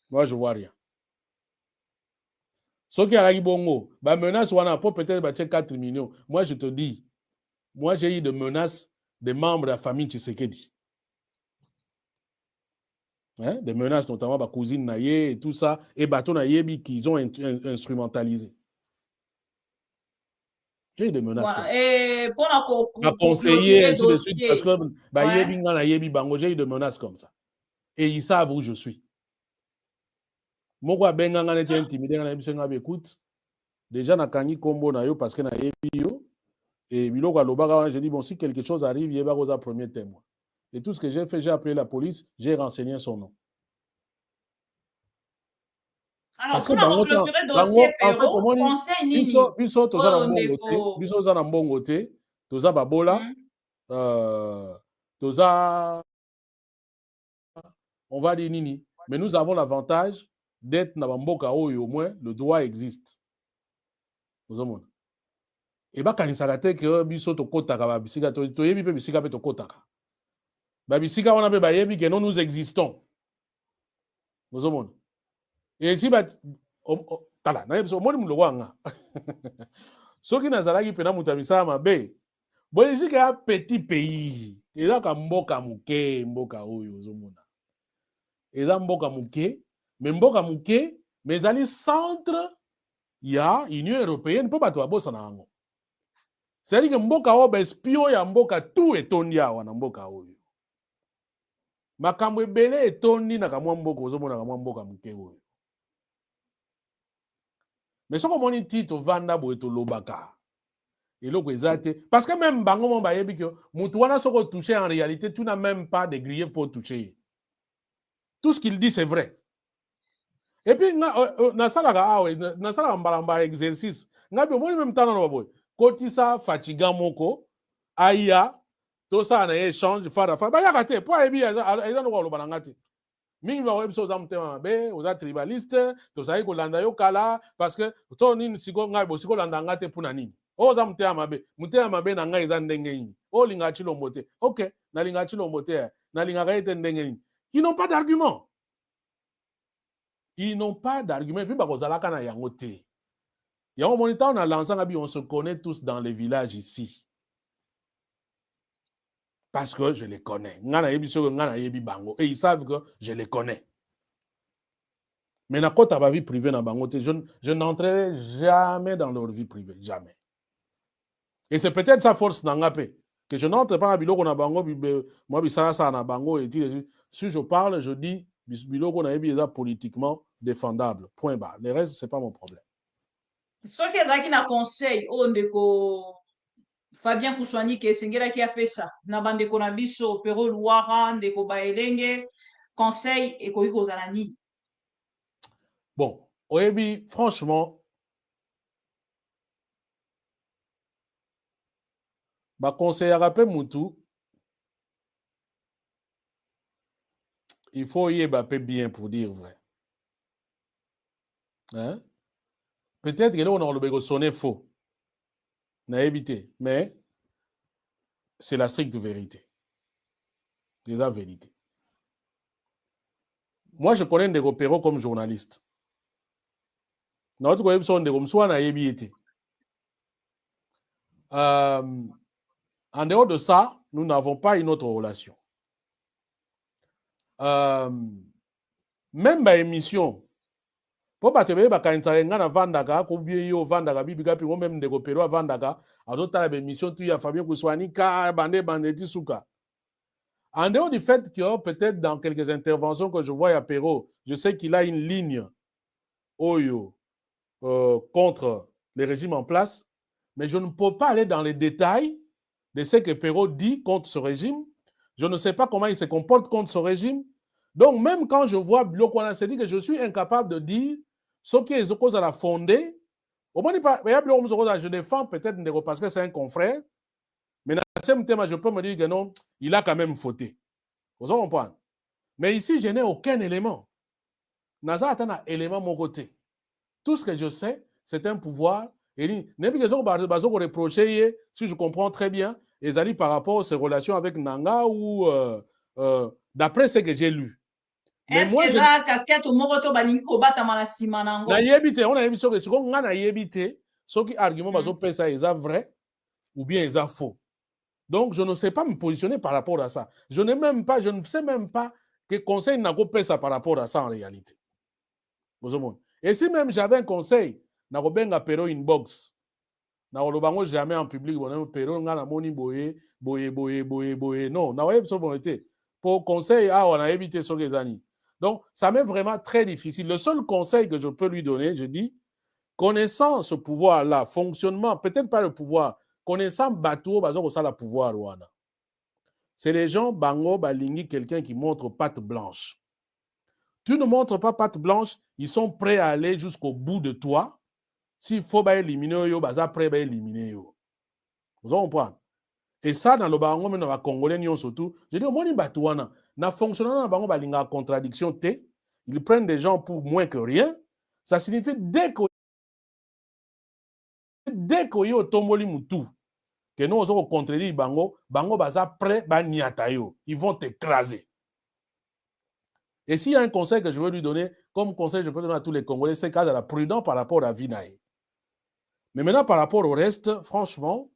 Moi, je vois rien. Ce qui a bongo, bah menace wana pour peut-être 4 millions. Moi, je te dis, moi, j'ai eu des menaces des membres de la famille Tshisekedi. Hein? Des menaces, notamment ma cousine Naye et tout ça, et Bato Nayebi qu'ils ont instrumentalisé. J'ai eu des menaces comme ça. Et pour Ma conseiller, ainsi de dossier. suite, parce que j'ai eu des menaces comme ça. Et ils savent où je suis. Moi, je suis intimidé, écoute, déjà, na kangi kombo na yo parce que na yebi yo, et biloko alobaka, j'ai dit, bon, si quelque chose arrive, il y a un premier témoin. Et tout ce que j'ai fait, j'ai appelé la police, j'ai renseigné son nom. Alors, pour clôturer le dossier, Pero, conseil nini. Biso, toza na mbongo te, toza babola, toza, on va dire nini, mais nous avons l'avantage d'être na mboka oyo, au moins, le droit existe. Vous avez et bakanisaka te ke biso tokotaka babisika toyebi pe bisika pe tokotaka babisika wana pe bayebi que nous existons. Vous avez et si tala na yebiso moni muloko anga soki nazalaki pena mutu abisala mabe boyesika ya petit pays ezaka mboka muke mboka oyo ozomona eza mboka muke mais mboka muke mais ezali centre ya Union européenne mpo bato babosana yango. C'est-à-dire que mboka oyo baespion ya mboka tout etondi awa na mboka oyo. Makambo ebele etondi na kamwa mboka ozomona kamwa mboka muke oyo. Mais soko moni tito vanda boye tolobaka. Eloko eza te parce que même bango mo bayebi que mutu wana soko toucher en réalité tu n'as même pas de grillé pour toucher. Tout ce qu'il dit c'est vrai. Et puis na salaka awe na salaka mbalamba exercice. Ngabi moni même tana no boy. Kotisa fatiga moko aya to ça na échange fara bayaka te po ebi eza no koloba na ngati mingi ba webso za mutema mabe oza tribaliste to sai kolanda yo kala parce que to nini siko ngai bo siko landa ngate puna nini oza mutema mabe na ngai eza ndenge nini o linga chilombo te OK na linga chilombo te na linga kaite ndenge nini. Ils n'ont pas d'argument. Ils n'ont pas d'argument. Puis ba kozalaka na yango te. Yango monita on a lancé on se connaît tous dans les villages ici. Parce que je les connais. Et ils savent que je les connais. Mais na kota ba vie privée na bango te, je n'entrerai jamais dans leur vie privée, jamais. Et c'est peut-être sa force n'angapé que je n'entre pas na biloko na bango moi bisala ça na bango et si je parle, je dis biloko na yebi eza politiquement défendable. Point barre. Le reste c'est pas mon problème. Ce qui est un conseil au ndeko Fabien Kouswani ke sengelaki apesa na bandeko na biso Pero Luara ndeko baelenge conseil ekoki kozala nini? Bon, oyebi franchement ba conseillera pe mutu il faut y être bien pour dire vrai. Hein? Peut-être que là on a le sonné faux. N'a évité, mais c'est la stricte vérité. C'est la vérité. Moi, je connais des opéros comme journaliste. Notre website de Romsoa n'a évité. En dehors de ça, nous n'avons pas une autre relation. Même ma émission, pour pas te dire quand ça ngana vandaka ko bien yo vandaka bibika pi même de opéros vandaka azota la émission tu ya Fabien Kouswani ka bande tisuka. En dehors du fait que peut-être dans quelques interventions que je vois à Pero, je sais qu'il a une ligne Oyo contre les régimes en place, mais je ne peux pas aller dans les détails de ce que Pero dit contre ce régime. Je ne sais pas comment il se comporte contre ce régime. Donc, même quand je vois Biloko, c'est dit que je suis incapable de dire ce qui est cause à la fondée. Je défends peut-être parce que c'est un confrère, mais dans ce même thème, je peux me dire que non, il a quand même fauté. Vous comprenez? Mais ici, je n'ai aucun élément. Naza a un élément de mon côté. Tout ce que je sais, c'est un pouvoir. Et reprocher, si je comprends très bien, ils allaient par rapport à ses relations avec Nanga ou d'après ce que j'ai lu. Mais Est-ce moi, que je... ça casquette au moroto balingi kobata mala simanango? Na yebite, on a yebite, c'est qu'on a yebite, ce qui argument, ça est vrai ou bien est faux. Donc, je ne sais pas me positionner par rapport à ça. Je ne sais même pas que conseil n'a pas ça par rapport à ça en réalité. Et si même j'avais un conseil, n'a pas pero inbox. Na olobango jamais en public, pero nga na moni boye. Non, na web so bonité. Pour conseil, on a évité sur les années. Donc, ça m'est vraiment très difficile. Le seul conseil que je peux lui donner, je dis, connaissant ce pouvoir-là, fonctionnement, peut-être pas le pouvoir, connaissant Batou, ça le pouvoir, c'est les gens, bango, balingi, quelqu'un qui montre patte blanche. Tu ne montres pas patte blanche, ils sont prêts à aller jusqu'au bout de toi. S'il faut éliminer, ils sont prêts à éliminer. Vous comprenez? Et ça, dans le bango, dans les Congolais, surtout, je dis, au moins, na fonctionnant dans bango, balinga contradiction T, ils prennent des gens pour moins que rien. Ça signifie dès qu'il y a tomboli mutu, que nous allons contredire bango, bango baza prêt, ils vont t'écraser. Et s'il y a un conseil que je veux lui donner, comme conseil, je peux donner à tous les Congolais, c'est qu'à la prudence par rapport à Vinae. Mais maintenant, par rapport au reste, franchement,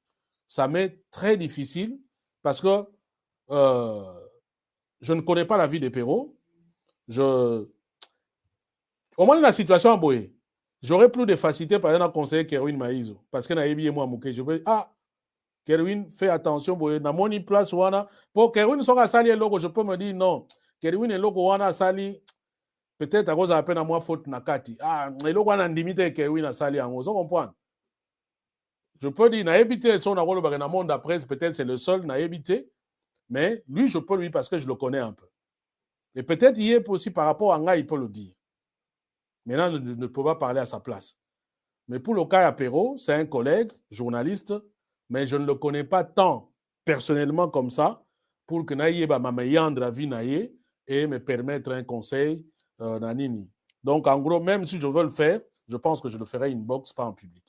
ça m'est très difficile parce que je ne connais pas la vie des Perrault. Au moins, dans la situation à Boé, j'aurais plus de facilité, par exemple, à conseiller Kerwin Maïzo. Parce que Naïbi et moi, je peux dire, Kerwin, fais attention, Boé, dans mon place, pour Kerwin, sali logo, je peux me dire non. Kerwin est logo, wana sali, peut-être à cause de la peine à moi, faute nakati. Et logo, wana ndimite Kerwin a sali en haut. Ça comprend. Je peux dire, Naïbité, son rôle dans le monde d'après, peut-être c'est le seul, Naïbité. Mais lui, je peux lui parce que je le connais un peu. Et peut-être il est aussi par rapport à Nga, il peut le dire. Maintenant, je ne peux pas parler à sa place. Mais pour le cas Apéro, c'est un collègue, journaliste, mais je ne le connais pas tant personnellement comme ça pour que Naïe ma meilleure vie Naïe et me permettre un conseil Nanini. Donc, en gros, même si je veux le faire, je pense que je le ferai inbox, pas en public.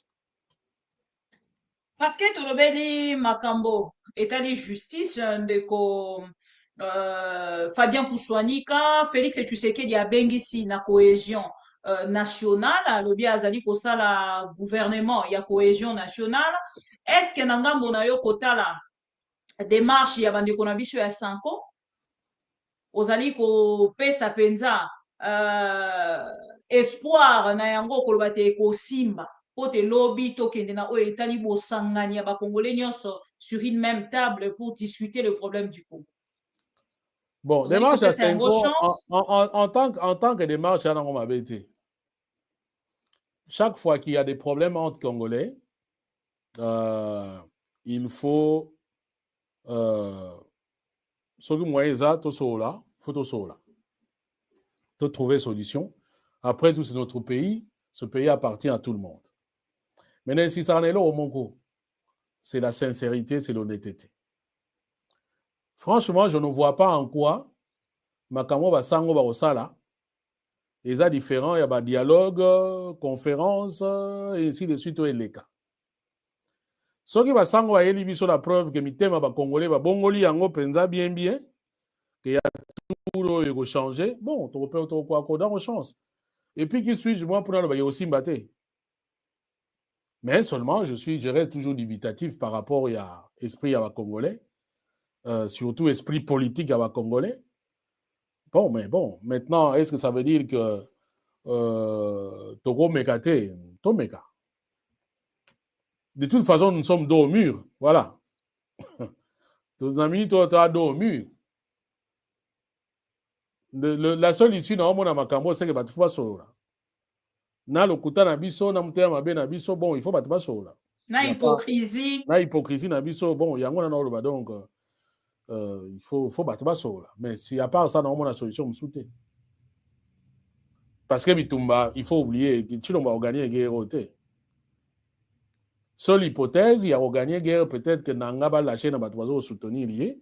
Parce que tolobeli makambo etali justice ndeko Fabien Kouswanika, Félix Tshisekedi abengisi na cohésion nationale, alobi azali kosala gouvernement ya cohésion nationale. Est-ce que na ngambo na yo kotala démarche ya bandeko na biso ya Sanko ozali kopesa penza espoir na yango koloba te ekosimba po te lobi tokende na oyo etali bosangani ya bakongolais nyonso sur une même table pour discuter le problème du Congo. Bon, démarche à 5 ans, en tant que démarche, chaque fois qu'il y a des problèmes entre Congolais, il faut trouver solution. Après tout, c'est notre pays. Ce pays appartient à tout le monde. Maintenant, si ça en est là au Mongo, c'est la sincérité, c'est l'honnêteté. Franchement, je ne vois pas en quoi Makambo Basango Barosala, et ça différent, il y a des dialogues, conférences, et ainsi de suite, et les cas. Ce qui va sango a éli sur la preuve que mitema ba congolais ba bongoli yango penza bien que y a tout le go changer. Bon, tu peux to quoi dans chance. Et puis qui suis-je moi pour aller aussi mbaté. Mais seulement je reste toujours dubitatif par rapport à esprit à la congolais, surtout esprit politique à la congolais. Bon, mais bon, maintenant est-ce que ça veut dire que Togo Mekate, Tomeka. De toute façon, nous sommes dos au mur. Voilà. Tes amis, tu as dos au mur. La seule issue dans mon amakambo, c'est que tu vas solo. Na lokuta na biso, na mutema mabe na biso, bon, il faut battre solo. Na hypocrisie. Na hypocrisie na biso, bon, yango na oloba donc il faut battre solo. Mais s'il n'y a pas ça, on a solution me soute. Parce que Bitumba, il faut oublier que tu vas gagner guerre. Seule hypothèse, il y a gagné guerre, peut-être que Nanga va lâcher dans battre soutenir lié.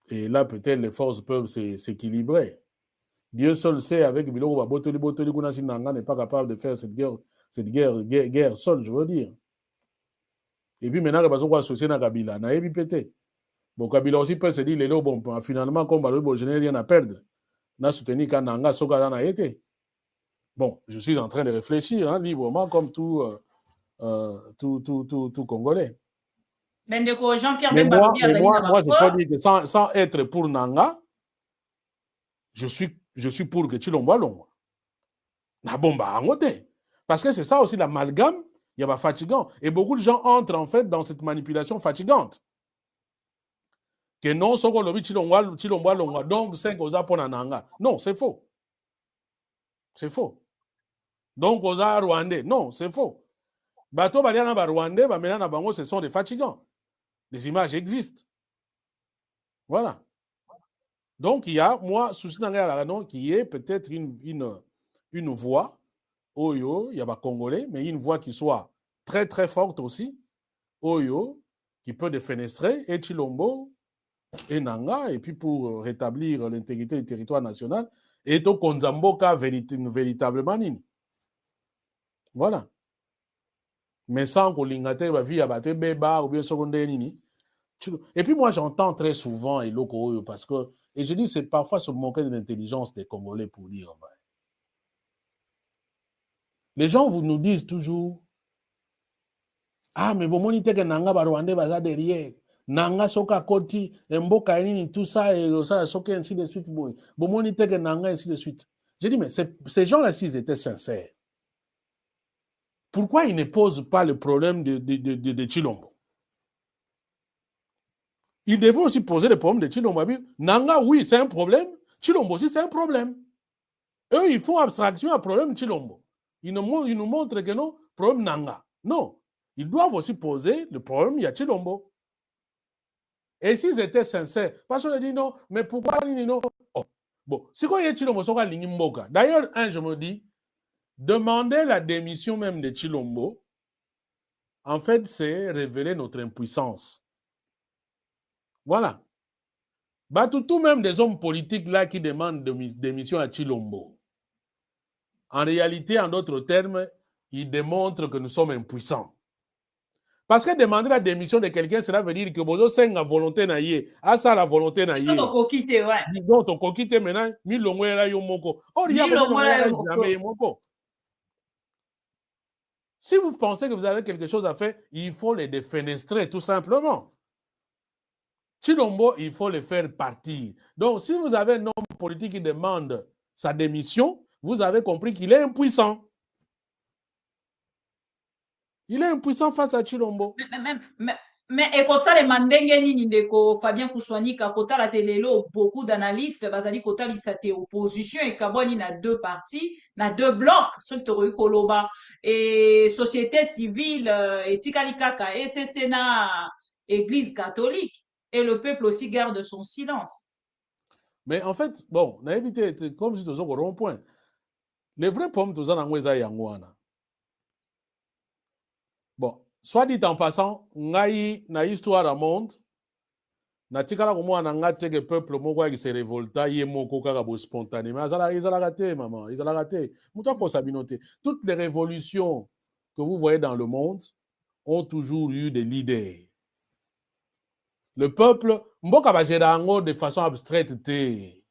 Et là, peut-être les forces peuvent s'équilibrer. Dieu seul sait, avec Biloko Botoli Kunasi Nanga n'est pas capable de faire cette guerre seule, je veux dire. Et puis maintenant, il va se associer à Kabila. Naïbi pété. Bon, Kabila aussi peut se dire, bon, finalement, comme je n'ai rien à perdre. na soutenir Kananga Soka na été. Bon, je suis en train de réfléchir hein, librement comme tout Congolais. Mais Jean-Pierre Mais Bemba moi, je peux dire que sans être pour Nanga, je suis pour que Chilombo Longwa. Na bomba angote. Parce que c'est ça aussi l'amalgame, il y a pas fatigant. Et beaucoup de gens entrent en fait dans cette manipulation fatigante. Que non, soko lobi Chilombo Longwa, donc 5 oza pour Nanga. Non, c'est faux. C'est faux. Donc oza Rwandais. Non, c'est faux. Bato baliana ba Rwandais, ba mena na bango, ce sont des fatigants. Les images existent. Voilà. Donc il y a, moi, souci qui est peut-être une voix, Oyo, il y a pas Congolais, mais une voix qui soit très très forte aussi, Oyo, qui peut défenestrer, et Chilombo, et Nanga, et puis pour rétablir l'intégrité du territoire national, et au Konzamboka véritablement nini. Voilà. Mais sans qu'on l'ingate, va via battre beba ou bien secondaire nini. Et puis moi j'entends très souvent et Oyo parce que, et je dis c'est parfois se moquer de l'intelligence des Congolais pour dire vrai. Les gens vous nous disent toujours ah mais bon monite que nanga ba Rwandais baza derrière nanga soka koti mboka nini tout ça et ça soka ainsi de suite bon monite que nanga ainsi de suite. Je dis mais ces gens-là s'ils étaient sincères, pourquoi ils ne posent pas le problème de Chilombo? Ils devaient aussi poser le problème de Chilombo. Nanga, oui, c'est un problème. Chilombo aussi, c'est un problème. Eux, ils font abstraction à problème Chilombo. Ils nous montrent que non, problème Nanga. Non. Ils doivent aussi poser le problème, il y a Chilombo. Et s'ils étaient sincères, parce qu'on dit non, mais pourquoi non? Oh. Bon, c'est quoi il y a Chilombo? D'ailleurs, je me dis, demander la démission même de Chilombo, en fait, c'est révéler notre impuissance. Voilà. Bah, tout même des hommes politiques là qui demandent démission à Chilombo. En réalité, en d'autres termes, ils démontrent que nous sommes impuissants. Parce que demander la démission de quelqu'un, cela veut dire que vous avez la volonté naïe. À ça, la volonté naïe. Donc, ouais. Donc, on quitte maintenant, milongo la yomoko. Oh, il y a jamais moko. Si vous pensez que vous avez quelque chose à faire, il faut les défenestrer, tout simplement. Chilombo, il faut le faire partir. Donc, si vous avez un homme politique qui demande sa démission, vous avez compris qu'il est impuissant. Il est impuissant face à Chilombo. Mais et comme ça, les mandenge nini ndeko Fabien Kouswanika, kota la telelo, beaucoup d'analystes, bazali kota li sa te opposition et kaboni na deux partis, na deux blocs, ceux qui ont koloba, et société civile, et tikalikaka, et c'est Sénat, église catholique, et le peuple aussi garde son silence. Mais en fait, bon, on a évité, comme si tu au rond-point. Les vrais pommes, tu as en yangwana. Bon, soit dit en passant, ngai na histoire à monde, na tikala ko mwana ngate que peuple moko qui se révolta yé moko kaka bo spontanément, ils ont raté maman, ils ont raté. Muta ko sabinote. Toutes les révolutions que vous voyez dans le monde ont toujours eu des leaders. Le peuple, mboka ba gérango de façon abstraite té.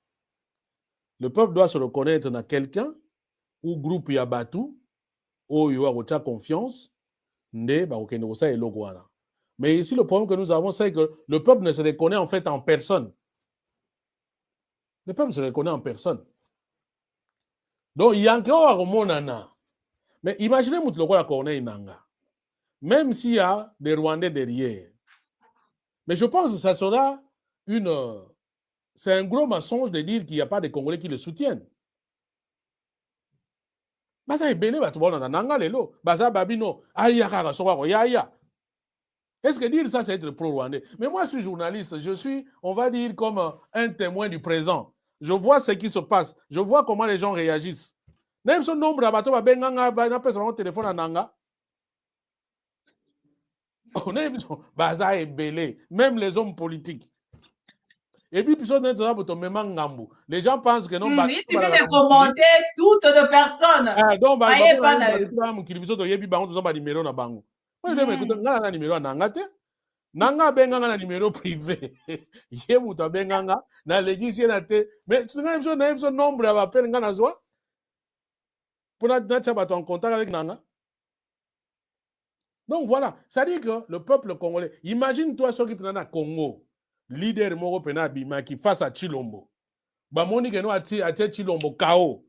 Le peuple doit se reconnaître dans quelqu'un ou groupe yabatu ou yo a confiance. Mais ici, le problème que nous avons, c'est que le peuple ne se reconnaît en fait en personne. Le peuple se reconnaît en personne. Donc, il y a encore un monana. Mais imaginez la Corneille Nanga. Même s'il y a des Rwandais derrière. Mais je pense que ça sera c'est un gros mensonge de dire qu'il n'y a pas de Congolais qui le soutiennent. Baza ebele bato bona nanga lelo baza babino aya kaka soko ya. Est-ce que dire ça c'est être pro-rwandais? Mais moi je suis journaliste, je suis, on va dire, comme un témoin du présent. Je vois ce qui se passe, je vois comment les gens réagissent. Même ce nombre de bateaux benganga na pesa mon téléphone nanga. On est baza ebele, même les hommes politiques. Et puis, les gens pensent que non. Il suffit de commenter toutes les personnes. Donc, Nanga benganga na numéro privé. Yé muta benganga na légisi na te. Mais c'est un nombre d'appels nga na zwa. Pour na en contact avec Nanga. Donc voilà, ça dit que le peuple congolais, imagine-toi ce qui est dans Congo, leader Moro Pena Bima qui face à Chilombo. Bamoni que nous a Chilombo KO.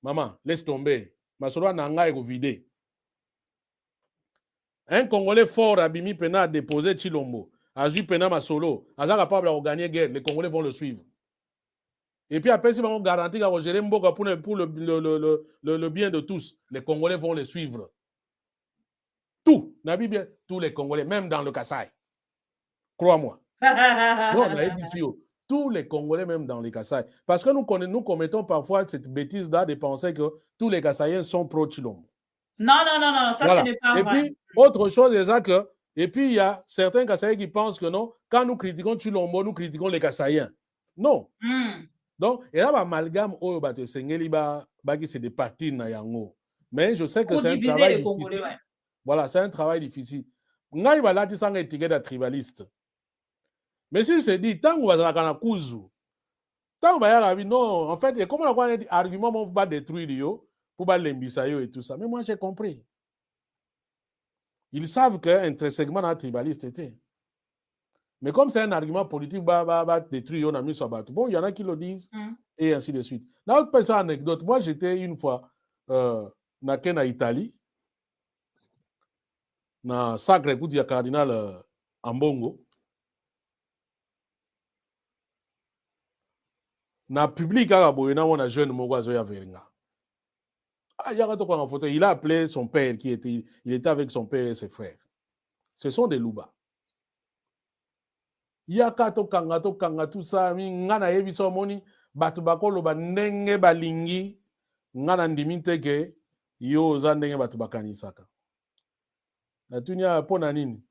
Maman, laisse tomber. Masolo Nanga est vidé. Un Congolais fort Abimi Pena a déposé Chilombo. Azu Pena Masolo. Aza capable de gagner guerre. Les Congolais vont le suivre. Et puis après, si on garantit qu'il va gérer Mboka pour le bien de tous, les Congolais vont le suivre. Tout, bien, tous les Congolais, même dans le Kassai. Crois-moi. Non, on a dit tous les Congolais, même dans les Kassai. Parce que nous commettons parfois cette bêtise-là de penser que tous les Kassaïens sont pro-Chilombo. Non, ça voilà. Ce n'est pas et vrai. Puis, autre chose, c'est ça que, et puis il y a certains Kassaïens qui pensent que non, quand nous critiquons Chilombo, nous critiquons les Kassaïens. Non. Donc, il y a un amalgame où c'est des parties na yango. Mais je sais que c'est un travail difficile. Ouais. Voilà, c'est un travail difficile. Ngai bala ti sanga étiquette de tribaliste. Mais si c'est dit tant que va kana kuzu, tant va ya non, en fait, et comment on a un argument pour pas détruire yo, pour pas lembisa yo et tout ça. Mais moi j'ai compris. Ils savent qu'un segment dans tribaliste était. Mais comme c'est un argument politique, va détruire yo na mis bon, il y en a qui le disent. Et ainsi de suite. Là, autre petite anecdote. Moi, j'étais une fois na Italie, na sacre coup du cardinal Ambongo. Na public araboyena on a jeune Mogwazo ya Veringa. Ah, il a appelé son père il était avec son père et ses frères. Ce sont des louba. Yaka to kanga tout ça mi ngana yebiso moni batu bakolo ba ndenge balingi ngana ndimite ke yo za ndenge batu bakanisaka. La tunia pona nini?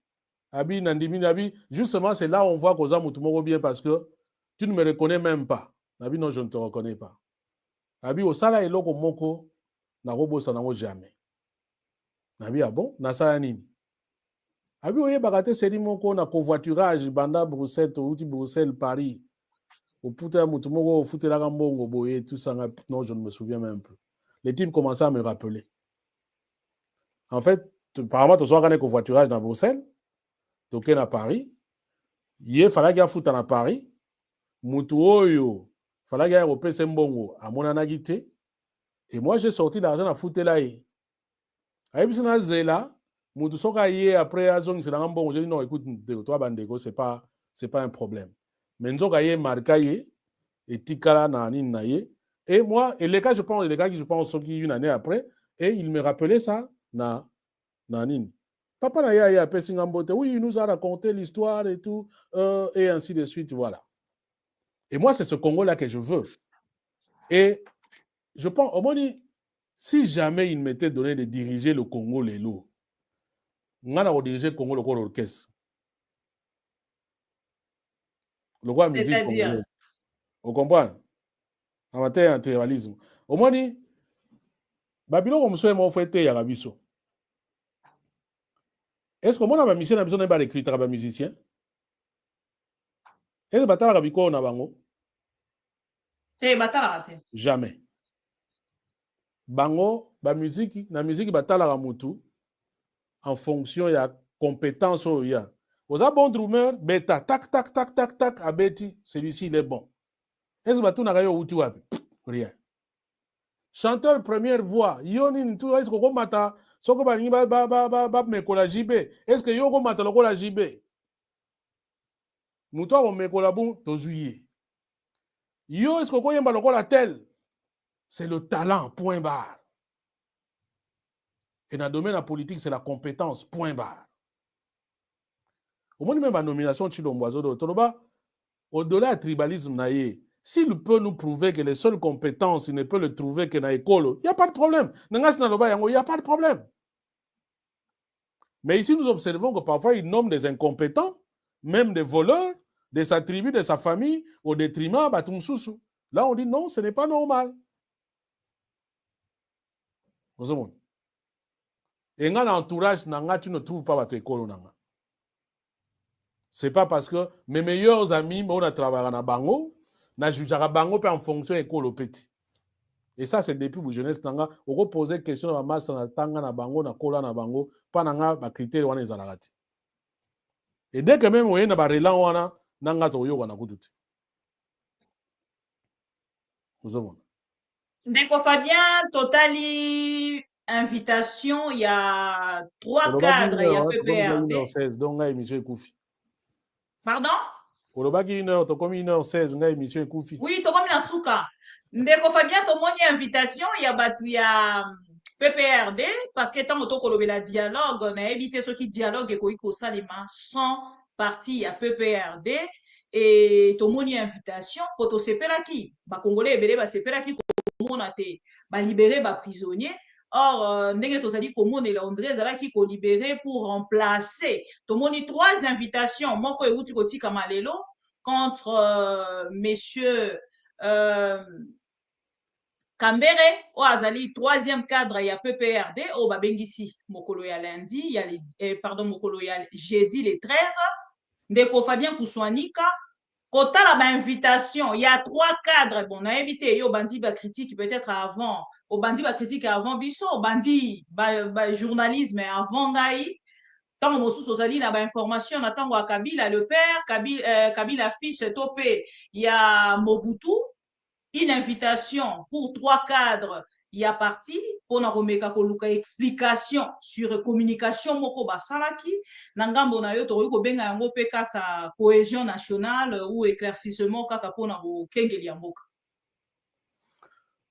Abi nandimi abi justement c'est là où on voit qu'aux amutumoko bien parce que tu ne me reconnais même pas. Abi non, je ne te reconnais pas. Abi au sala eloko moko na robosa nango jamais. Abi ah bon, na sala nini? Abi oye bakate seri moko na covoiturage banda Bruxelles to uti Bruxelles Paris. Au puta mutumoko au fute la gambongo boye tout ça non, je ne me souviens même plus. Les types commençaient à me rappeler. En fait, apparemment tu sois gagné covoiturage dans Bruxelles. Toké na Paris, il fallait qu'il foute à Paris, mutu oyo, fallait qu'il repère mbongo à mon anagité, et moi j'ai sorti l'argent à foutre là. Et puis na zela, mutu soka yé après azong c'est dans mbongo, j'ai dit non écoute toi bandeko c'est pas un problème. Mais nzoka yé marka yé et tikala na nini na yé, et moi et les gars je pense une année après et il me rappelait ça na nini. Papa Naya oui, il nous a raconté l'histoire et tout, et ainsi de suite, voilà. Et moi, c'est ce Congo-là que je veux. Et je pense, au moins, si jamais il m'était donné de diriger le Congo, les lots, on a dirigé le Congo, le corps d'orchestre. Le roi musique congolaise. Vous comprenez? En matière d'intégralisme. Au moins, Babylone, on me souhaite mon fêté à la biso. Est-ce que moi, ma mission a besoin d'un écriture à musicien? Est-ce que tu as besoin d'un bango? Jamais. Bango, la musique batala mutu en fonction de la compétence où il y a. Vous avez bon drummer, bêta, tac, tac, tac, tac, tac, abeti, celui-ci il est bon. Est-ce que tu as outil rien. Chanteur première voix, yoni tout est-ce que vous mata soko ba mekola JB. Est-ce que yoko mata lokola JB? Muto a mekola bon tozuye. Yo est-ce que vous yemba lokola tel? C'est le talent, point barre. Et dans le domaine de la politique, c'est la compétence, point barre. Au moins, même la nomination de Chilomboazo, au-delà du tribalisme, s'il peut nous prouver que les seules compétences, il ne peut le trouver que dans l'école, il n'y a pas de problème. Il n'y a pas de problème. Mais ici, nous observons que parfois, il nomme des incompétents, même des voleurs, de sa tribu, de sa famille, au détriment de Batumsusu. Là, on dit non, ce n'est pas normal. Et dans l'entourage, tu ne trouves pas votre école. C'est pas parce que mes meilleurs amis, on a travaillé na bango, na jujara bango en fonction école petit. Et ça, c'est depuis la jeunesse. On va poser question à la master na tanga na bango, na kola na bango, pas na ba critères wana ezalakati. Et dès que même on na ba relan wana, nanga to yo wana kututi. Vous avez Ndeko Fabien, totali invitation, il y a 3 cadres, il y a PPRD. 1h16, donc là, émission est koufi. Pardon? On a 1h, tu as comme 1h16, là, émission est koufi. Oui, tu as comme une souka. Ndeko Fabien, tu as invitation, il y a batu, il y a PPRD, parce que tant que la dialogue, on a évité ceux qui dialoguent et qu'on salima sans parti à PPRD. Et tu as une invitation pour te séparer qui? Ba Congolais, belé, ba séparer qui? On a été libéré ba prisonnier. Or, ndenge tozali komona la André ezalaki ko libéré pour remplacer. Tomoni 3 invitations. Moko euti kotika malelo contre messieurs Kambere, o azali 3e cadre ya PPRD, o babengisi mokolo ya lundi, ya pardon, mokolo ya jeudi le 13, ndeko Fabien Kuswanika. Kotala ba invitation, il y a 3 cadres. Bon, on a invité yo bandi ba critique peut-être avant, au bandi ba critique avant biso, bandi ba journalisme avant ngai. Tant mosusu ozali na ba information na tango ya Kabila le père, Kabila fils topé, il y a Mobutu, une invitation pour 3 cadres. Il y a parti pour na komeka koluka explication sur communication moko basalaki na ngambo na yo to ko benga yango pe kaka cohésion nationale ou éclaircissement kaka pona bo kengeli ya mboka.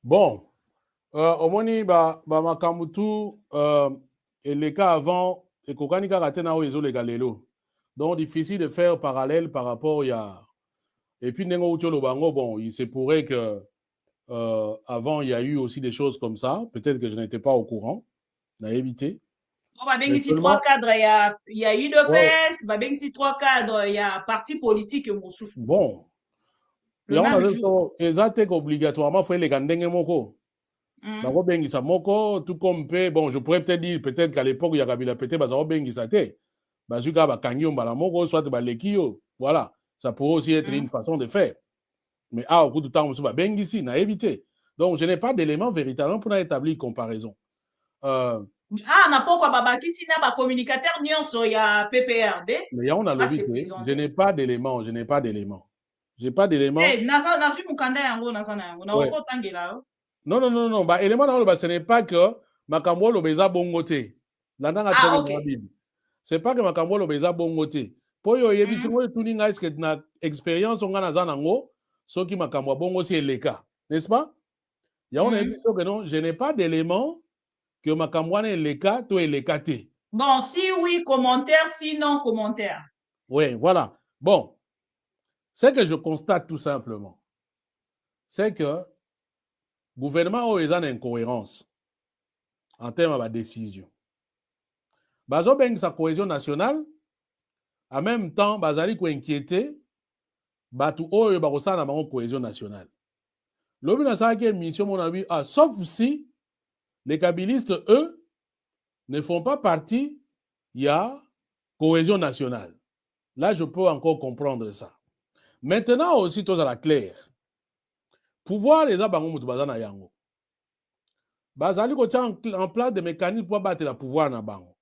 Bon, omoni ba makamutu et les cas avant et kokani kaka tena o ezo lega lelo. Donc difficile de faire parallèle par rapport ya et puis nengo utolo bango bon, il se pourrait que avant, il y a eu aussi des choses comme ça. Peut-être que je n'étais pas au courant. On a évité. On va bien ici 3 cadres. Il y a UDPS, va bien ici 3 cadres. Il y a parti politique. Bon. Le même jour. Exactement, obligatoirement, il faut les gandenge moko. Bango bengisa moko, tout comme bon, je pourrais peut-être dire, peut-être qu'à l'époque, il y a Kabila pété, bazao bengisa te. Bazuka ba kangyo mbala moko, soit ba lekio. Voilà. Ça pourrait aussi être une façon de faire. Mais au cours du temps, on va ici, on a évité. Donc, je n'ai pas d'éléments véritablement pour établir comparaison. Na pourquoi babaki si na ba communicateur nyonso ya PPRD. Mais on a le je n'ai pas d'éléments, je n'ai pas d'éléments. J'ai pas d'éléments. Eh, nazu mukanda yango nazana yango. Na oko tangela. Non. Bah, élément dans ce n'est pas que makambo lo beza bongote. C'est pas que makambo lo beza bongote. Po yo yebisi ngo tuninga est-ce que na expérience on a zanango soki makambo bongo si eleka, n'est-ce pas? Ya on a dit que non, je n'ai pas d'éléments que makambo na eleka to eleka te. Bon, si oui, commentaire, sinon commentaire. Oui, voilà. Bon, ce que je constate tout simplement, c'est que le gouvernement a une incohérence en termes de décision. Bazo beng sa cohésion nationale, en même temps, bazali ko inquiété, batu oyo barosa na bango cohésion nationale. Lobi na sa ke mission mon ami, sauf si les kabilistes, eux, ne font pas partie, il y a cohésion nationale. Là, je peux encore comprendre ça. Maintenant aussi, tous à la claire. Pouvoir les abango mutu bazana yango. Bazali ko tia en place des mécanismes pour battre le pouvoir na bango.